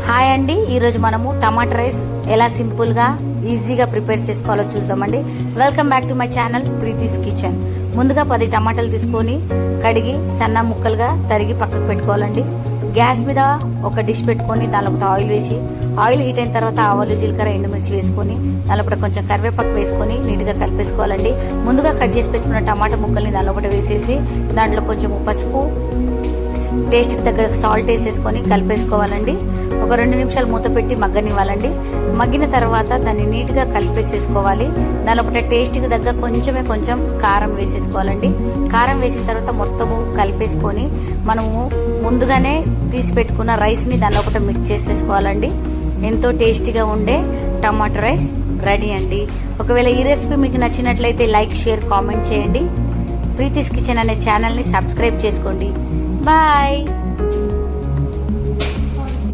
Hi అండి, ఈరోజు మనము టమాటా రైస్ ఎలా సింపుల్ గా ఈజీగా ప్రిపేర్ చేసుకోవాలో చూద్దామండి. Welcome back to my channel Preethi's kitchen. ముందుగా 10 టమాటాలు తీసుకొని కడిగి సన్న ముక్కలుగా తరిగి పక్కకు పెట్టుకోవాలండి. గ్యాస్ మీద ఒక డిష్ పెట్టుకొని దానిలో ఒకటి ఆయిల్ వేసి, ఆయిల్ హీట్ అయిన తర్వాత ఆవాలు, జీలకర్ర, ఎండుమిర్చి వేసుకొని దానిలో కొంచెం కరివేపాకు వేసుకొని నీట్గా కలిపేసుకోవాలండి. ముందుగా కట్ చేసి పెట్టుకున్న టమాటా ముక్కల్ని దానిలో ఒకటి వేసేసి దాంట్లో కొంచెం పసుపు, టేస్ట్కి తగ్గ సాల్ట్ వేసేసుకొని కలిపేసుకోవాలండి. ఒక 2 నిమిషాలు మూత పెట్టి మగ్గనివ్వాలండి. మగ్గిన తర్వాత దాన్ని నీట్గా కలిపేసేసుకోవాలి. దాని ఒకటి టేస్ట్కి తగ్గ కొంచెం కారం వేసేసుకోవాలండి. కారం వేసిన తర్వాత మొత్తము కలిపేసుకొని మనము ముందుగానే తీసి పెట్టుకున్న రైస్ని దానిలో ఒకటి మిక్స్ చేసేసుకోవాలండి. ఎంతో టేస్టీగా ఉండే టమాటో రైస్ రెడీ అండి. ఒకవేళ ఈ రెసిపీ మీకు నచ్చినట్లయితే లైక్, షేర్, కామెంట్ చేయండి. ప్రీతిస్ కిచెన్ అనే ఛానల్ని సబ్స్క్రైబ్ చేసుకోండి. బాయ్.